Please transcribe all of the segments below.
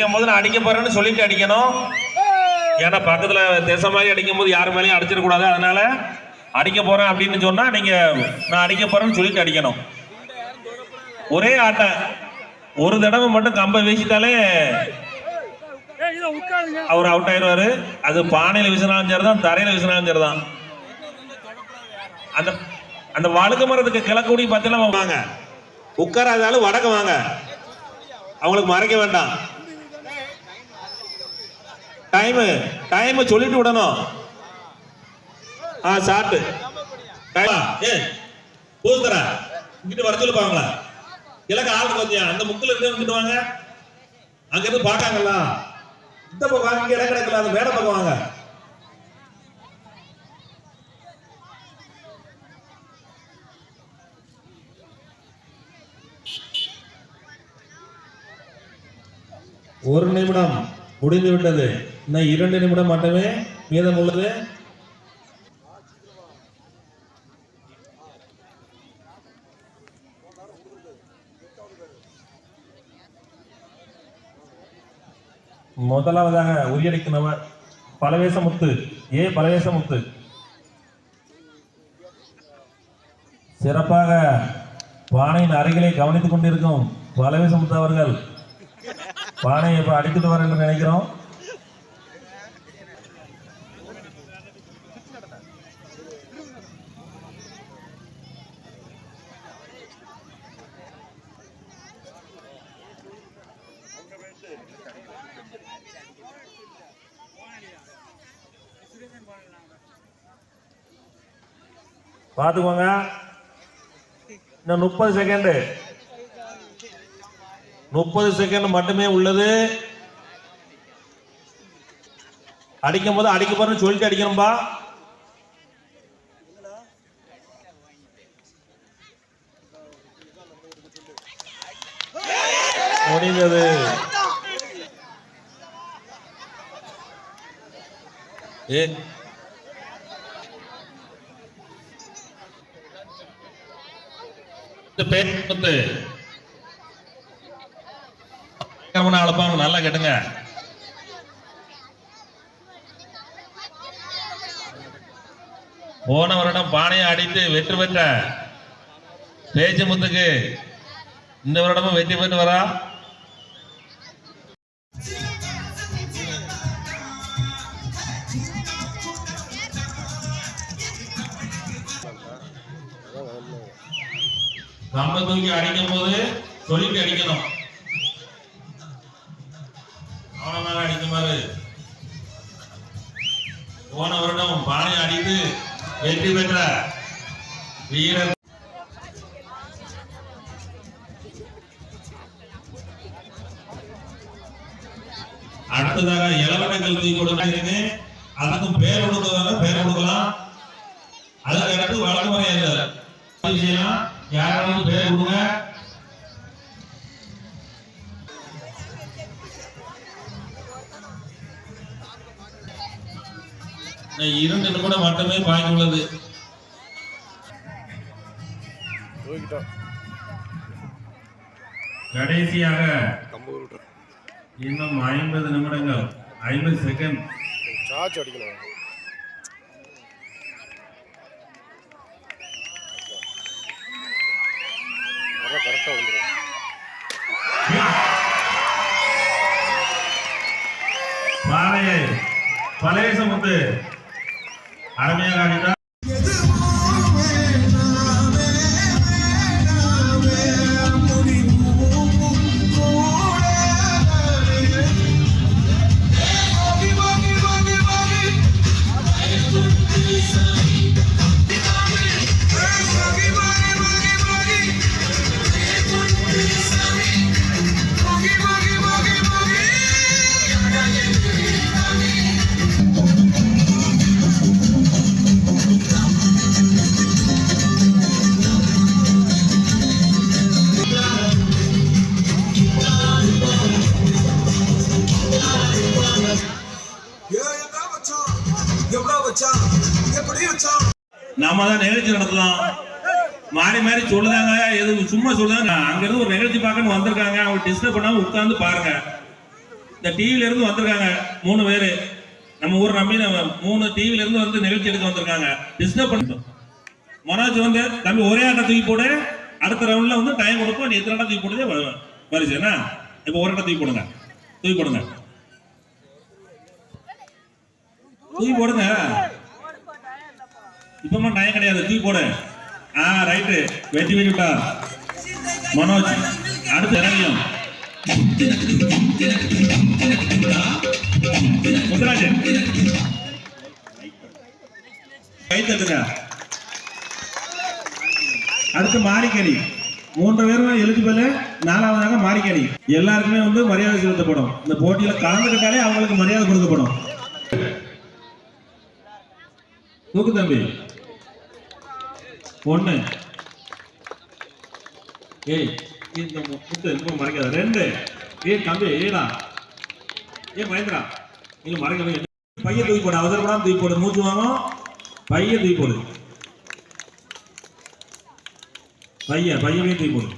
அடிக்கும் போது நான் அடிக்க போறேன்னு சொல்லிட்டு அடிக்கணும். ஏன்னா பக்கத்துல திசை மாதிரி அடிக்கும் போது யாரு மேலேயும் அடிச்சிடக்கூடாது. அதனால அடிக்க போறேன் அப்படின்னு சொன்னா நீங்க நான் அடிக்க போறேன்னு சொல்லிட்டு அடிக்கணும். ஒரே ஆட்டம், ஒரு தடவை மட்டும் கம்பை வீசிட்டாலே அவர் அவுட் ஆயிடுவாரு. அது பானையில விசினாலும் சரிதான், தரையில விசினாலும் சரிதான். அந்த அந்த வழுக்கு மரத்துக்கு கிழக்கூடி பார்த்தீங்கன்னா வாங்க, உட்காராதாலும் வடக்க வாங்க, அவங்களுக்கு மறைக்க வேண்டாம். டைம் சொல்லிட்டு விடணும். சாப்பிட்டு பூசுற இங்கிட்டு வர சொல்லி பாங்களா, கிழக்கு ஆளுக்கு வந்தியா அந்த முக்கில் இருந்து இங்கிட்டு வாங்க. அங்க இருந்து பாக்காங்களா, இந்த பக்கம் வாங்க, இடம் கிடக்கல, அந்த மேட பக்கம் வாங்க. ஒரு நிமிடம் முடிந்து விட்டது. இன்னும் 2 நிமிடம் மட்டுமே மீதம் உள்ளது. முதலாவதாக உரியடிக்கிறவர் பலவேசமுத்து, பலவேசமுத்து சிறப்பாக பானையின் அருகிலே கவனித்துக் கொண்டிருக்கும் பலவேசமுத்து அவர்கள் பானையை இப்ப அடித்துட்டு வர என்று நினைக்கிறோம். பாத்துக்கோங்க, இன்னும் 30 செகண்ட் மட்டுமே உள்ளது. அடிக்கும் போது அடிக்க போறேன்னு சொல்லிட்டு அடிக்கணும்பா. முடிந்தது. அழைப்பாங்க, நல்லா கேட்டுங்க. போன வருடம் பானையை அடித்து வெற்றி பெற்ற பேச்சு முத்துக்கு இந்த வருடமும் வெற்றி பெற்று வரா. கம்ப தூக்கி அடிக்கும் போது சொல்லிட்டு அடிக்கணும். அவனமாக அடிக்குமாறு போன வருடம் பானை அடித்து வெற்றி பெற்ற வீரர். அடுத்ததாக இளவட்டங்கள் தூக்கி கொடுக்க, அதுக்கும் பேர் கொடுக்கிறதால பேர் கொடுக்கலாம். அதுக்கு அடுத்து வழக்கு முறை செய்யலாம். யாராவது பேர் கொடுங்க. இரண்டு நிமிடம் மட்டுமே பாக்கி உள்ளது. கடைசியாக இன்னும் 50 நிமிடங்கள் 50 செகண்ட். பானையை பலவேசமுத்து அருமையாக அடித்தார். நாம தான் நிகழ்ச்சி நடத்தலாம். மாறி மாறி சொல்லுதாங்க, எது சும்மா சொல்லுதாங்க. அங்க இருந்து ஒரு நிகழ்ச்சி பார்க்கணும் வந்திருக்காங்க, அவங்க டிஸ்டர்ப் பண்ணாம உட்கார்ந்து பாருங்க. இந்த டிவில இருந்து வந்திருக்காங்க 3 பேரு. நம்ம ஊர் நம்பி 3 டிவில இருந்து வந்து நிகழ்ச்சி எடுக்க வந்திருக்காங்க. டிஸ்டர்ப் பண்ணிட்டோம். மனோஜ் வந்து தம்பி ஒரே ஆட்டை தூக்கி போடு. அடுத்த ரவுண்ட்ல வந்து டைம் கொடுப்போம். நீ எத்தனை ஆட்டை தூக்கி போடுதே வரிசைனா. இப்போ ஒரு ஆட்டை தூக்கி போடுங்க. தூக்கி போடுங்க. தூக்கி போடுங்க. இப்பமா டைம் கிடையாது. தூக்கி போடு. ரைட்டு. வெற்றி விட்டா மனோஜ். அடுத்து இறங்கியும் முத்துராஜ் கை தட்டுங்க. அடுத்து மாரிக்கணி 3 பேரும் எலிஜிபிள். 4வதாக மாரிக்கணி. எல்லாருக்குமே வந்து மரியாதை செலுத்தப்படும். இந்த போட்டியில கலந்துக்கிட்டாலே அவங்களுக்கு மரியாதை கொடுக்கப்படும். தூக்கு தம்பி 1. ஏய் இந்த முத்து ரொம்ப மறைக்காத. 2. ஏய் தம்பி ஏடா மகேந்திரா நீங்க மறைக்கவே. பையன் தூக்கி போடு. அவசரப்படாம தூக்கி போடு. மூச்சு வாங்கும். பையன் தூக்கி போடு. பையனையும் தூக்கி போடு.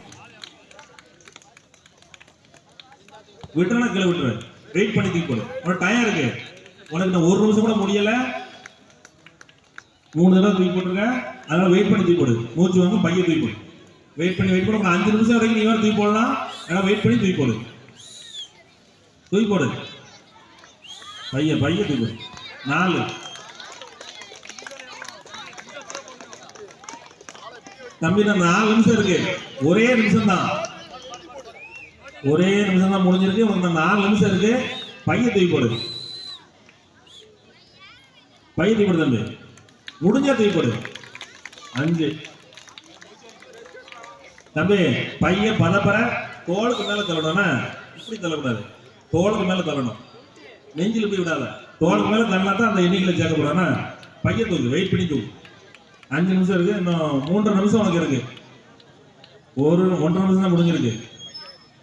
விட்டுறா கீழே விட்டுரு. வெயிட் பண்ணி தூக்கி போடு. உனக்கு டயம் இருக்கு. உனக்கு இந்த 1 நிமிஷம் கூட முடியல. 3 தடவை தூக்கி போட்டுருக்க. அதனால வெயிட் பண்ணி தூக்கி போடு. மூச்சு வாங்க. பையன் தூக்கி போடு. வெயிட் பண்ணி 5 நிமிஷம் வரைக்கும் நீ வேற தூக்கி போடலாம். ஏன்னா வெயிட் பண்ணி தூக்கி போடு. தூக்கி போடு. பையன் தூக்கி போடு. 4. தம்பி நான் 4 நிமிஷம் இருக்கு. ஒரே நிமிஷம் தான் முடிஞ்சிருக்கு. உனக்கு 4 நிமிஷம் இருக்கு. பையன் தூக்கி போடு. தம்பி முடிஞ்சா தூக்கி போடு. 5. தம்பி பையன் பதப்பற தோளுக்கு மேல தள்ளணும்னா இப்படி தள்ளக்கூடாது. தோளுக்கு மேல தள்ளணும். நெஞ்சில் போய் விடாத. தோளுக்கு மேல தள்ளனா தான் அந்த எண்ணிக்கையில் சேர்க்கக்கூடாதுன்னா பையன் தூக்கு. வெயிட் பண்ணி தூக்கு. 5 நிமிஷம் இருக்கு. இன்னும் 3.5 நிமிஷம் உனக்கு இருக்கு. 1.5 நிமிஷம் தான் முடிஞ்சிருக்கு.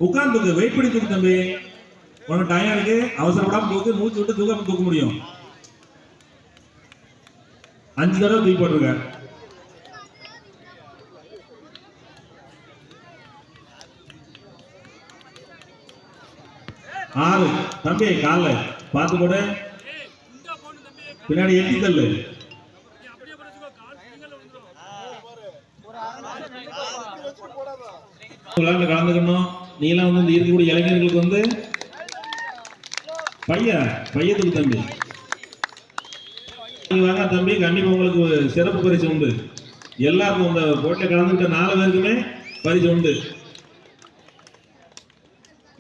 உட்கார்ந்து தூக்கு. வெயிட் பண்ணி தூக்கு தம்பி. உனக்கு டயம் இருக்கு. அவசரப்படாம தூக்கு. மூச்சு விட்டு தூக்க முடியும். 5 தடவை தூக்கி போட்டிருக்க. 6. தம்பி கால பார்த்து போடு. பின்னாடி எட்டி தள்ளு. கலந்துக்கணும். நீலாம் வந்து இந்த இருக்கக்கூடிய இளைஞர்களுக்கு வந்து பையத்துக்கு தம்பி வாங்க தம்பி. கண்டிப்பா உங்களுக்கு சிறப்பு பரிசு உண்டு. எல்லாருக்கும் இந்த போட்டியில் கலந்துக்கிட்ட 4 பேருக்குமே பரிசு உண்டு.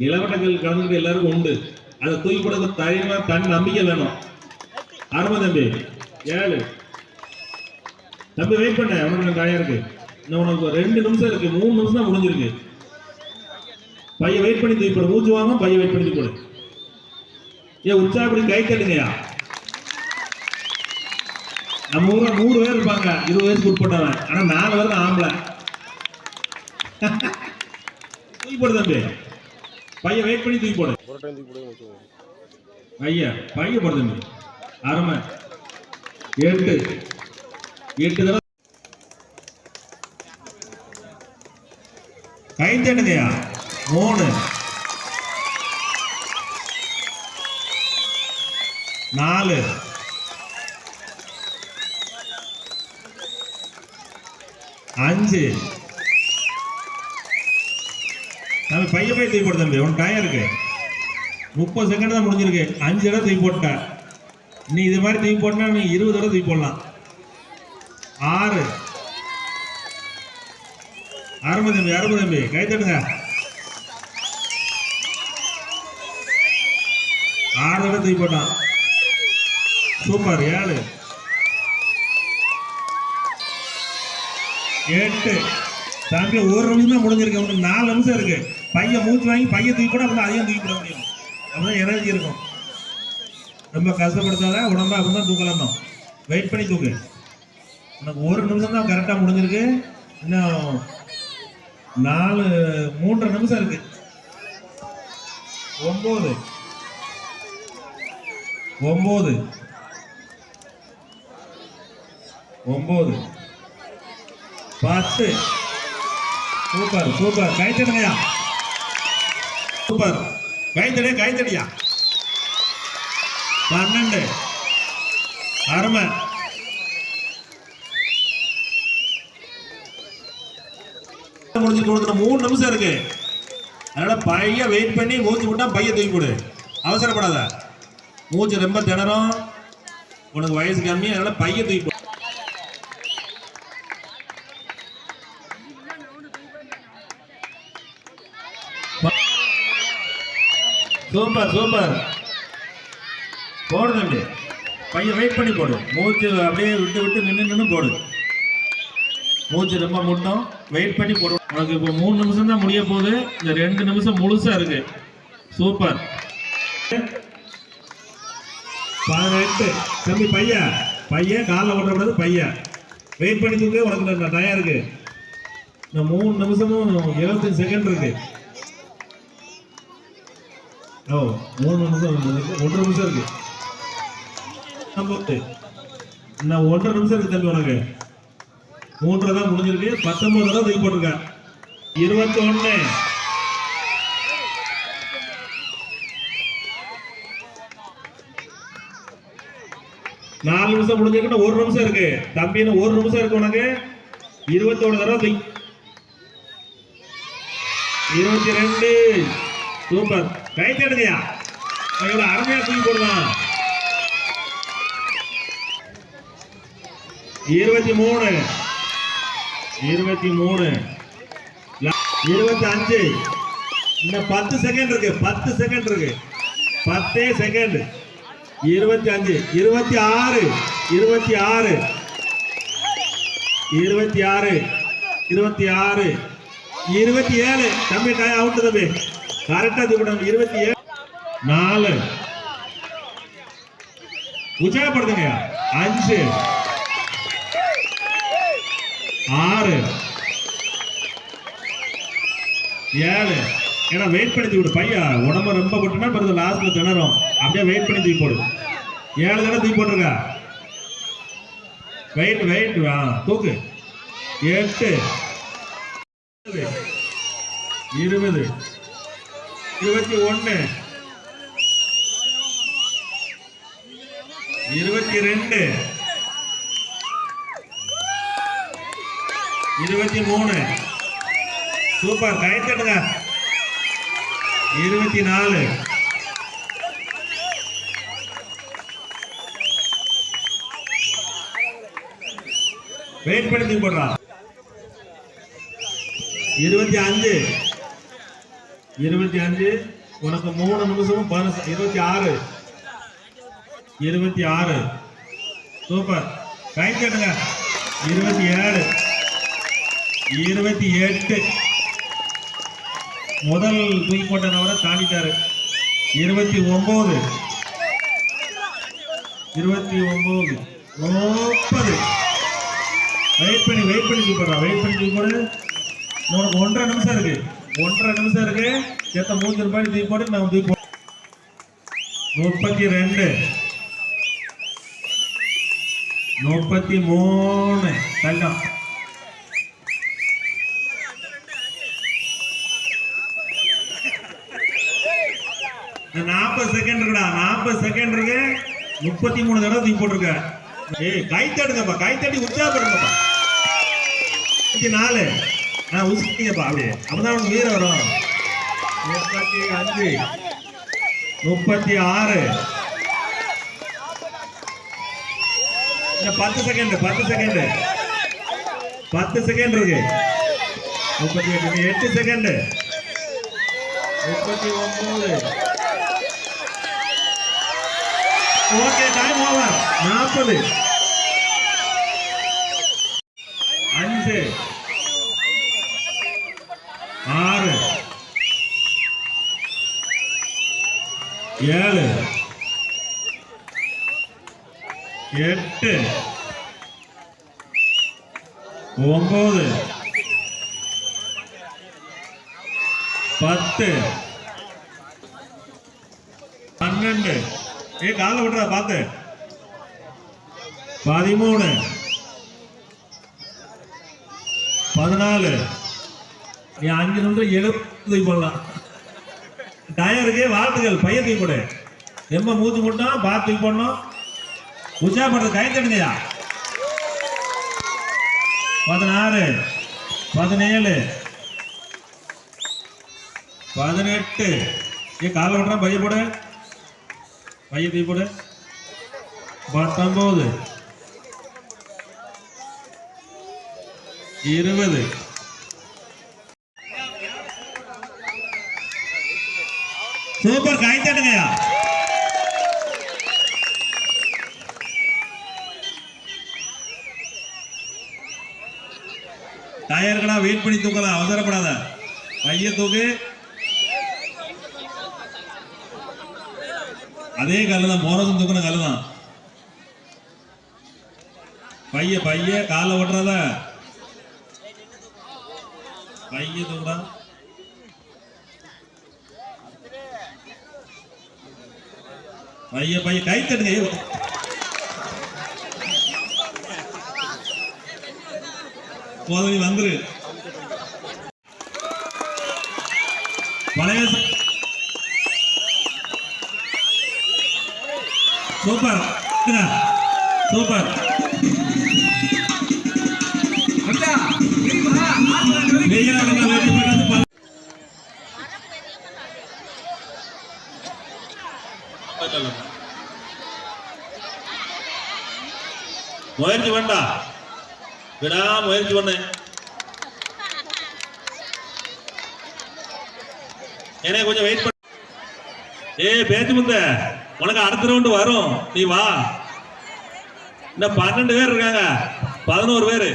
இளவட்டங்கள் கலந்துக்கிட்ட எல்லாருக்கும் உண்டு. அதை தூக்கி போட தைரியமா தன் நம்பிக்கை வேணும். ஆரம்ப தம்பி 7. தம்பி வெயிட் பண்ண. உனக்கு டயம் இருக்கு. இன்னும் உனக்கு 2 நிமிஷம் இருக்கு. 3 நிமிஷம் தான் முடிஞ்சிருக்கு. பையன் வெயிட் பண்ணி தூக்கி போடு. மூச்சு வாங்க. பையன் வெயிட் பண்ணி தூக்கி போடு. உற்சாகப்படி கை தட்டுங்கயா. நம்ம ஊர்ல 100 பேர் இருப்பாங்க 20 வயசுக்கு உட்பட்டவன். ஆனா 4 பேர் தான் ஆம்பளை. தூக்கி போடு தம்பி. பையன் வெயிட் பண்ணி தூக்கி போடு. பையன் போடு தம்பி. அருமை. 8 தடவை கை தட்டுங்கயா. 3. 4. 5. நம்ம பையன் தூக்கி போடு தம்பி. உனக்கு டயம் இருக்கு. 30 செகண்ட் தான் முடிஞ்சிருக்கு. 5 தடவை தூக்கி போட்ட. நீ இது மாதிரி தூக்கி போட்டா நீ 20 தடவை தூக்கி போடலாம். 6. அருமை தம்பி. கை தட்டுங்க. 6 தடவை தூக்கி போட்டான். சூப்பர். 7. 8. தம்பி 1 நிமிஷம் தான் முடிஞ்சிருக்கு. உனக்கு 4 நிமிஷம் இருக்கு. பையன் மூச்சு வாங்கி பையன் தூக்கி போட அப்படின்னா அதையும் தூக்கி போட முடியும். அப்படிதான் எனர்ஜி இருக்கும். ரொம்ப கஷ்டப்படுத்தாத. உடம்பா அப்படிதான் தூக்கலாம். வெயிட் பண்ணி தூக்கு. உனக்கு 1 நிமிஷம் தான் கரெக்டா முடிஞ்சிருக்கு. இன்னும் 3.5 நிமிஷம் இருக்கு. 9. 10. சூப்பர். கை தட்டுங்கயா. சூப்பர். கை தடியா. 12 அருமை. முடிஞ்சு கொடுக்கணும். 3 நிமிஷம் இருக்கு. அதனால பைய வெயிட் பண்ணி மூச்சு விட்டா பைய தூக்கி போடு. அவசரப்படாத. மூச்சு ரொம்ப திணறும். உனக்கு வயசு கம்மி, அதனால பைய தூக்கி போடு. Super super. போடு தம்பி. பையன் வெயிட் பண்ணி போடு. மூச்சு அப்படியே விட்டு விட்டு நின்று போடு. மூச்சு ரொம்ப முட்டும். வெயிட் பண்ணி போடு. உனக்கு இப்போ 3 நிமிஷம் தான் முடிய போகுது. இந்த 2 நிமிஷம் முழுசா இருக்கு. சூப்பர். 18 தம்பி. பையன் காலில் ஓட்டக்கூடாது. பையன் வெயிட் பண்ணி தூக்கு. உனக்கு டயம் இருக்கு. இந்த 3 நிமிஷமும் 25 செகண்ட் இருக்கு. ஓ 3 நிமிஷம் 1.5 நிமிஷம் இருக்கு. இன்னும் 1.5 நிமிஷம் இருக்கு தம்பி. உனக்கு 3 தான் முடிஞ்சிருக்கு. 19 தான் தூக்கி போட்டிருக்க. 21 4 நிமிஷம் முடிஞ்சிருக்கு. 1 நிமிஷம் இருக்கு தம்பி. 1 நிமிஷம் இருக்கு உனக்கு. 21 தடவை தூக்கி. 22 சூப்பர். கை தட்டுங்கயா. எவ்வளவு அருமையா தூக்கி போடுவான். 23 25 இன்னும் 10 செகண்ட் இருக்கு. 10 செகண்ட் இருக்கு. 10 செகண்ட். 25 26 26 26 26 27 தம்பி. டைம் அவுட் தம்பி. கரெக்டா தூக்கிட்டாங்க. 27 4 உற்சாகப்படுத்துங்க. 5 6 7 ஏன்னா வெயிட் பண்ணி தூக்கி பையா. உடம்பு ரொம்ப போட்டுனா பிறகு லாஸ்ட்ல திணறும். அப்படியே வெயிட் பண்ணி தூக்கி போடு. 7 தடவை தூக்கி போட்டுருக்க. வெயிட் வெயிட் தூக்கு. 8 20 21 22 23 சூப்பர். கை தட்டுங்க. 24 வெயிட் பண்ணி தூக்கி போடுறான். 25 உனக்கு 3 நிமிஷமும் 26 26 சூப்பர். கை தட்டுங்க. 27 28 முதல் தூக்கி போட்ட நபரை தாண்டிட்டாரு. 29 30 வெயிட் பண்ணி தூக்கி போடுறான். வெயிட் பண்ணி தூக்கி போடு. உனக்கு 1.5 நிமிஷம் இருக்கு. 1.5 நிமிஷம் இருக்கு. எத்த 3 ரூபாய் தூக்கி போட்டு நான் தூக்கி 32 33 தள்ளிட்டான். 40 செகண்ட் இருக்குடா. 40 செகண்ட் இருக்கு. 33 தடவை தூக்கி போட்டிருக்க. ஏய் கை தட்டுங்கப்பா. கை தட்டி உற்சாகப்படுங்கப்பா. 24 உசுப்பீங்கப்பா. அப்படியே அப்பதான் உனக்கு வீர வரும். 35 36 10 செகண்ட் 10 செகண்ட் 10 செகண்ட் இருக்கு. 38 8 செகண்ட் 39 ஓகே. Time over. 40 5 6 7 8 9 10 12 கால விடுறா பார்த்து 13 14 நீ 5 நிமிஷம் 70 போடலாம். டயருக்கு வாழ்த்துக்கள். பையன் தூக்கி போடு. எம்ப மூச்சு போட்டோம் பார்த்து போடணும். உற்சாகப்படுறது கை தட்டுங்கய்யா. 16 17 18 கால விட்டுறான். பைய போடு, பைய தூக்கி போடு. 19 20 சூப்பர் கை தட்டுங்கய்யா. டயர்களா வெயிட் பண்ணி தூக்கலாம், அவசரப்படாத. பைய தூக்கு. அதே கல்லுதான், மோரதும் தூக்கணும் கல்லுதான். பைய பைய காலை ஓட்டுறத பைய தூக்குடா. பைய பைய கை தட்டுங்க. போதவி வந்துரு. பழைய சூப்பர் சூப்பர். முயற்சி வேண்டாம், விடா முயற்சி பண்ணு. என்ன கொஞ்சம் வெயிட் பண்ண. பேச்சு முந்த உனக்கு அடுத்த ரவுண்டு வரும், நீ வா. இன்னும் 12 பேர் இருக்காங்க, 11 பேர்.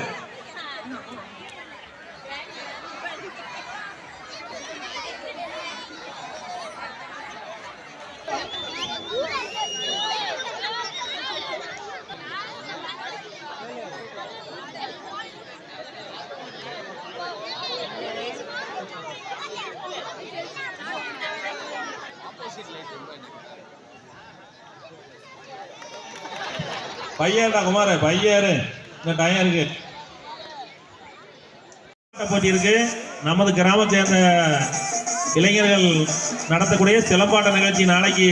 பையன்டா குமார, பையரு. இந்த டயம் இருக்கு, போட்டி இருக்கு. நமது கிராமத்தை சேர்ந்த இளைஞர்கள் நடத்தக்கூடிய சிலம்பாட்ட நிகழ்ச்சி நாளைக்கு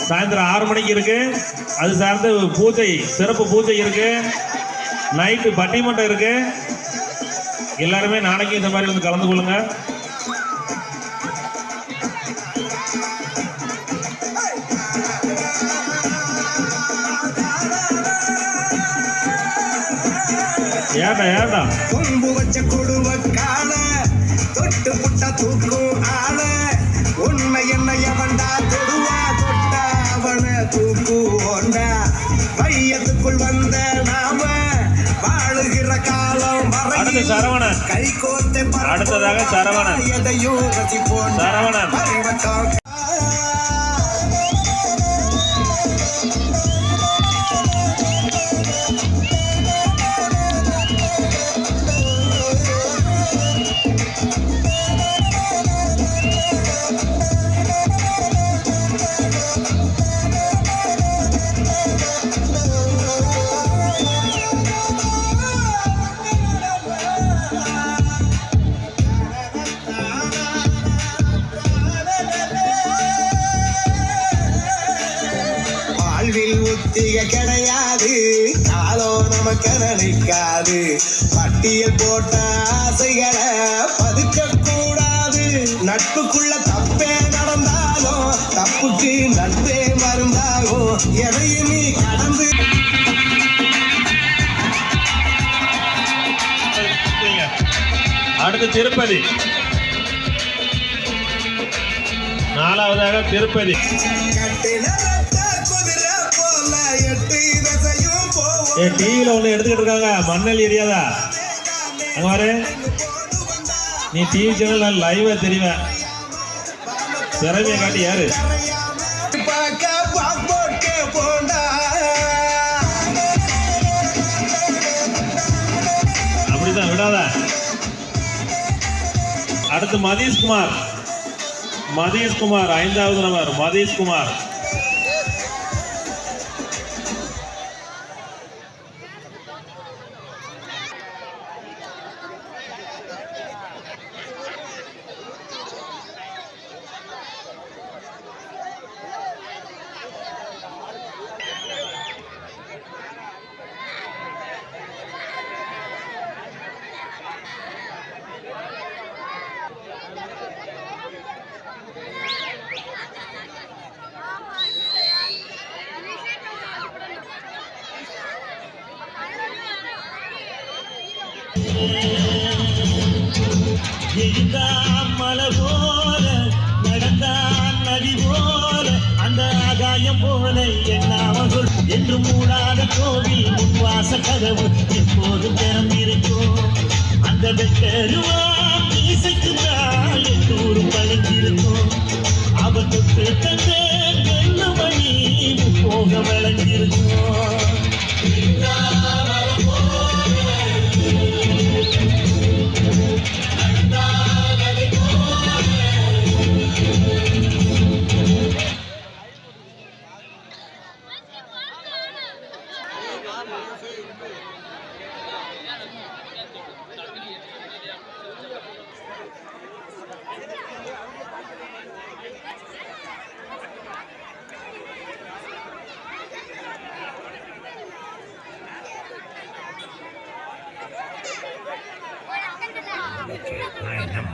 சாயந்தரம் 6 மணிக்கு இருக்கு. அது சார்ந்து பூஜை, சிறப்பு பூஜை இருக்கு. நைட்டு பட்டிமன்றம் இருக்கு. எல்லாருமே நாளைக்கு இந்த மாதிரி வந்து கலந்து கொள்ளுங்க. ஏடா ஏடா கொம்பு வச்ச கொடுவ கால தொட்டு புட்ட தூக்கும் ஆள உண்மை என்ன எவன்டா தொடுவா தொட்ட அவன தூக்குவோண்டா. மையத்துக்குள் வந்த நாம வாழுகிற காலம் வரை சரவணன் கை கோர்த்து. அடுத்ததாக சரவணன், எதையும் ரசிப்போம் சரவணன். கிடையாது காலோ நமக்கு நினைக்காது. பட்டியல் போட்ட ஆசைகளை பதுக்க கூடாது. நட்புக்குள்ள தப்பே நடந்தாலும் தப்புக்கு நட்பே மருந்தாகும். எதையும் நீ கடந்து அடுத்து திருப்பதி. 4வதாக திருப்பதி. டிவியில ஒண்ணு எடுத்துக்கிட்டு இருக்காங்க, மண்ணல் ஏரியாதா. அங்க பாரு, நீ டிவி சேனல் லைவா தெரியுவேன். திறமையை காட்டி யாரு? அப்படிதான் விடாத. அடுத்து மதீஷ்குமார். மதீஷ்குமார் 5வது நம்பர். மதீஷ்குமார் எழுந்தான் மலை போல நடந்தான் நதி போல அந்த ஆகாயம் போல எண்ணாமல் என்று மூடாத கோவில் முன்வாச கதவு எப்போதும் திறந்திருக்கும் அந்த வெட்டருவா இசைக்கு நாள் எட்டூரும் வளைஞ்சிருக்கும் அவன் தொட்டு தந்த வெள்ள மணி போக வளைஞ்சிருக்கும்.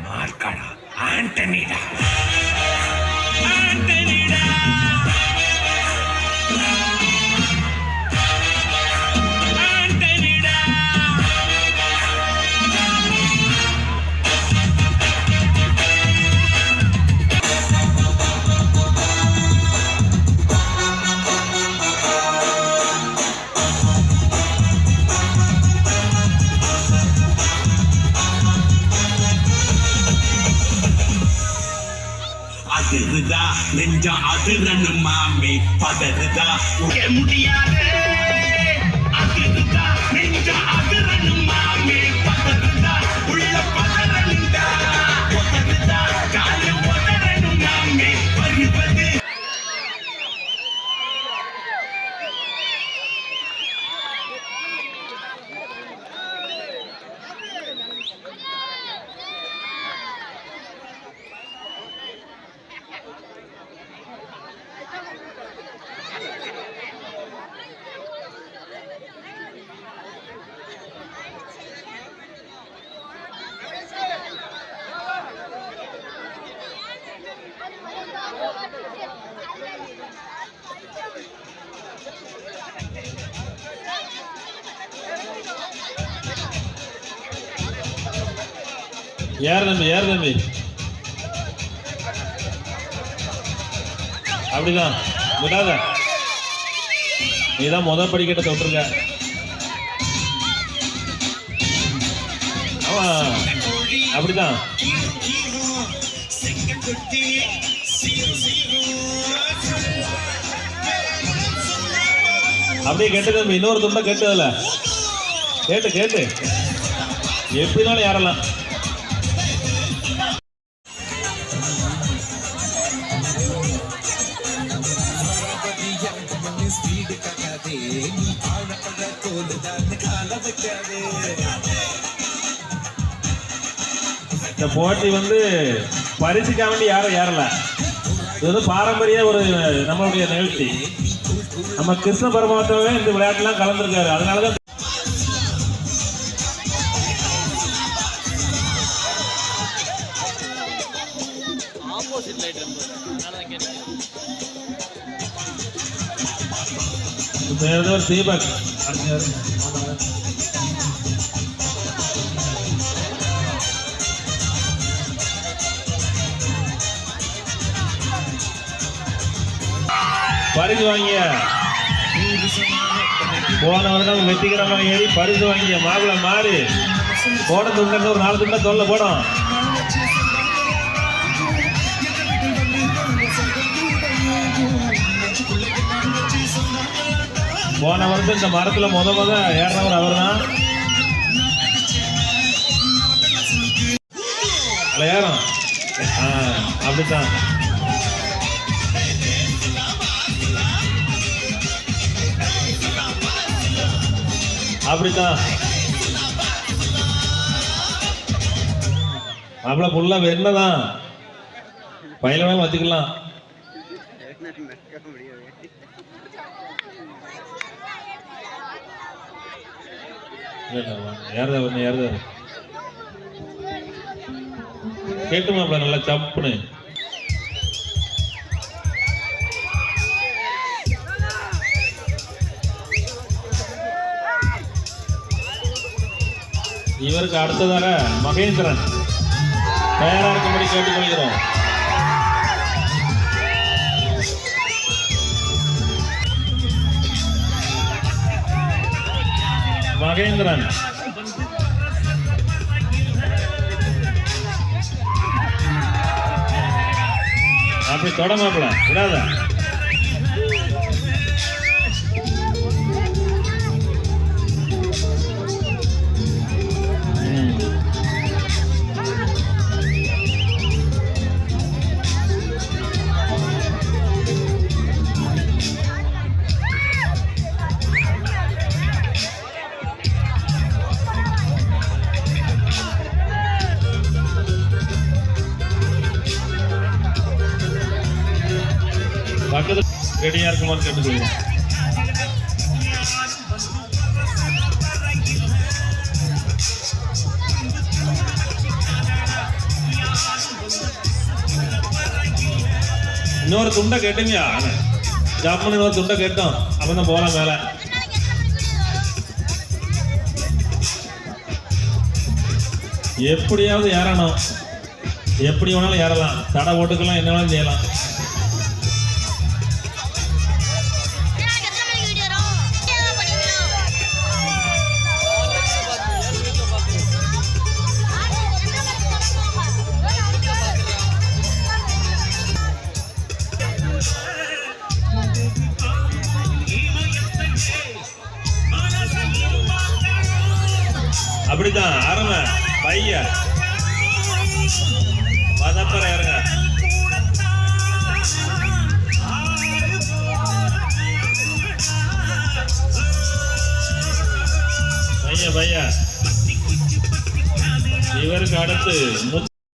மார்க்கடா ஆண்டனிடா அதிருதா நெஞ்சா அதிரனு மாமே பதறுதா முடியாது அதிருதா நெஞ்சா அதிரனு மாமே பதறுதா உள்ள பதறனுடா பதறுதா கால பதறனு மாமே வருவது. யார் தம்பி அப்படிதான் விடாத, நீதான் முதல் படிக்கட்ட தொட்டிருக்க. ஆமா அப்படிதான். அப்படியே கேட்டு தம்பி, இன்னொரு துண்டை கேட்டதில்ல, கேட்டு எப்படினாலும் யாரெல்லாம் இந்த போட்டி வந்து பரிசுக்காக வேண்டி யாரும் ஏறல. இது வந்து பாரம்பரிய ஒரு நம்மளுடைய நிகழ்ச்சி. நம்ம கிருஷ்ண பரமாத்மாவே இந்த விளையாட்டுலாம் கலந்துருக்காரு. அதனாலதான் தீபக் பரிசு வாங்கிய போன வருடம் வெற்றிகரமாக ஏறி பரிசு வாங்கிய மாப்பிள மாறி போன துண்ட ஒரு 4 துண்டை தொல்லை போடும். போன வருஷம் இந்த மரத்துல முத ஏறினவர் அவர் தான். ஏறும் அப்படித்தான். அப்படித்தான் மாப்பிள்ள புள்ள வெண்ணதான் பயில மேல வச்சுக்கலாம். யாருதா கேட்டு மாப்பிள்ள நல்லா சப்புன்னு. இவருக்கு அடுத்ததாக மகேந்திரன் தயாரா இருக்கும்படி கேட்டுக்கொள்கிறோம். மகேந்திரன் அப்படி தொடமாப்ல விடாத. பக்கத்துல ரெடியா இருக்குமான்னு கேட்டுக்கொள்ளுங்க. இன்னொரு துண்டை கேட்டுங்க. ஜம்முன்னு இன்னொரு துண்டை கேட்டோம். அப்பதான் போலாம் மேல. எப்படியாவது ஏறணும். எப்படி வேணாலும் ஏறலாம். தடை ஓட்டுக்கலாம், என்ன வேணாலும் செய்யலாம். அப்படித்தான் ஆரம்ப பைய பதப்பற இறங்க. பைய இவருக்கு அடுத்து